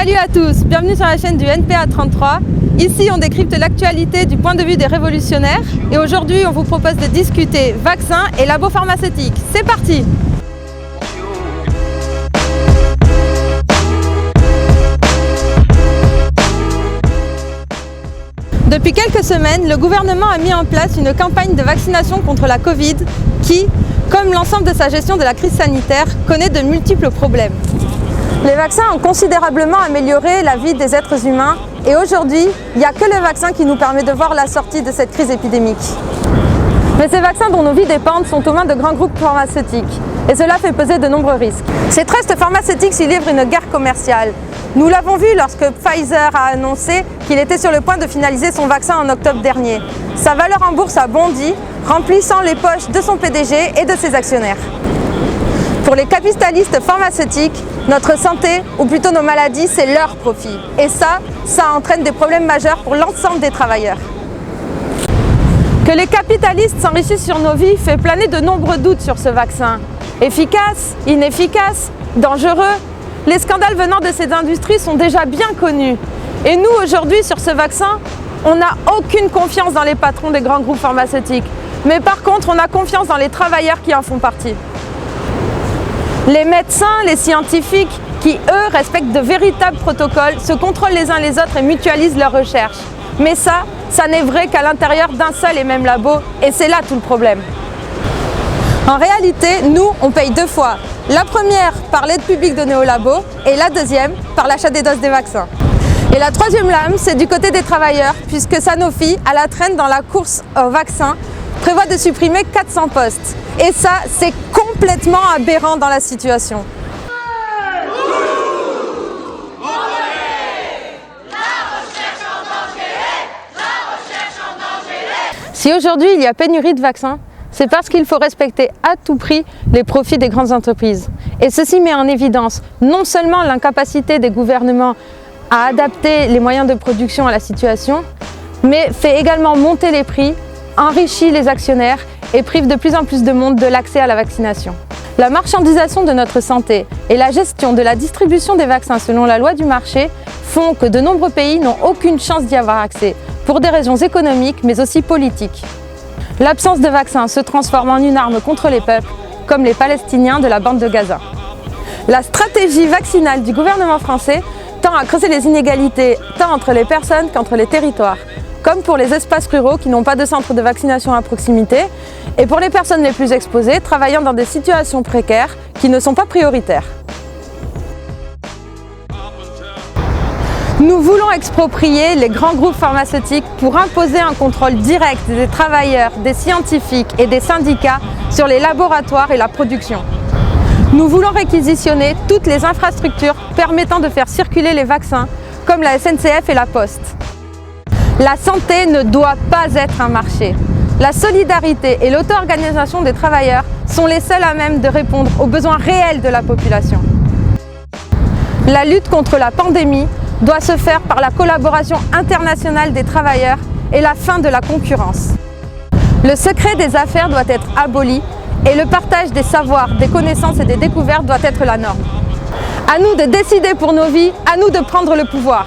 Salut à tous, bienvenue sur la chaîne du NPA 33. Ici, on décrypte l'actualité du point de vue des révolutionnaires et aujourd'hui, on vous propose de discuter vaccins et labos pharmaceutiques. C'est parti! Depuis quelques semaines, le gouvernement a mis en place une campagne de vaccination contre la Covid qui, comme l'ensemble de sa gestion de la crise sanitaire, connaît de multiples problèmes. Les vaccins ont considérablement amélioré la vie des êtres humains et aujourd'hui, il n'y a que le vaccin qui nous permet de voir la sortie de cette crise épidémique. Mais ces vaccins dont nos vies dépendent sont aux mains de grands groupes pharmaceutiques et cela fait peser de nombreux risques. Ces trusts pharmaceutiques s'y livrent une guerre commerciale. Nous l'avons vu lorsque Pfizer a annoncé qu'il était sur le point de finaliser son vaccin en octobre dernier. Sa valeur en bourse a bondi, remplissant les poches de son PDG et de ses actionnaires. Pour les capitalistes pharmaceutiques, notre santé, ou plutôt nos maladies, c'est leur profit. Et ça entraîne des problèmes majeurs pour l'ensemble des travailleurs. Que les capitalistes s'enrichissent sur nos vies fait planer de nombreux doutes sur ce vaccin. Efficace, inefficace, dangereux, les scandales venant de ces industries sont déjà bien connus. Et nous, aujourd'hui, sur ce vaccin, on n'a aucune confiance dans les patrons des grands groupes pharmaceutiques. Mais par contre, on a confiance dans les travailleurs qui en font partie. Les médecins, les scientifiques, qui eux respectent de véritables protocoles, se contrôlent les uns les autres et mutualisent leurs recherches. Mais ça n'est vrai qu'à l'intérieur d'un seul et même labo, et c'est là tout le problème. En réalité, nous, on paye deux fois. La première par l'aide publique donnée aux labos et la deuxième par l'achat des doses des vaccins. Et la troisième lame, c'est du côté des travailleurs, puisque Sanofi, à la traîne dans la course au vaccin, prévoit de supprimer 400 postes. Et ça, c'est complètement aberrant dans la situation. Si aujourd'hui il y a pénurie de vaccins, c'est parce qu'il faut respecter à tout prix les profits des grandes entreprises. Et ceci met en évidence non seulement l'incapacité des gouvernements à adapter les moyens de production à la situation, mais fait également monter les prix, enrichit les actionnaires et prive de plus en plus de monde de l'accès à la vaccination. La marchandisation de notre santé et la gestion de la distribution des vaccins selon la loi du marché font que de nombreux pays n'ont aucune chance d'y avoir accès, pour des raisons économiques mais aussi politiques. L'absence de vaccins se transforme en une arme contre les peuples, comme les Palestiniens de la bande de Gaza. La stratégie vaccinale du gouvernement français tend à creuser les inégalités tant entre les personnes qu'entre les territoires, comme pour les espaces ruraux qui n'ont pas de centre de vaccination à proximité, et pour les personnes les plus exposées travaillant dans des situations précaires qui ne sont pas prioritaires. Nous voulons exproprier les grands groupes pharmaceutiques pour imposer un contrôle direct des travailleurs, des scientifiques et des syndicats sur les laboratoires et la production. Nous voulons réquisitionner toutes les infrastructures permettant de faire circuler les vaccins, comme la SNCF et la Poste. La santé ne doit pas être un marché. La solidarité et l'auto-organisation des travailleurs sont les seuls à même de répondre aux besoins réels de la population. La lutte contre la pandémie doit se faire par la collaboration internationale des travailleurs et la fin de la concurrence. Le secret des affaires doit être aboli et le partage des savoirs, des connaissances et des découvertes doit être la norme. À nous de décider pour nos vies, à nous de prendre le pouvoir.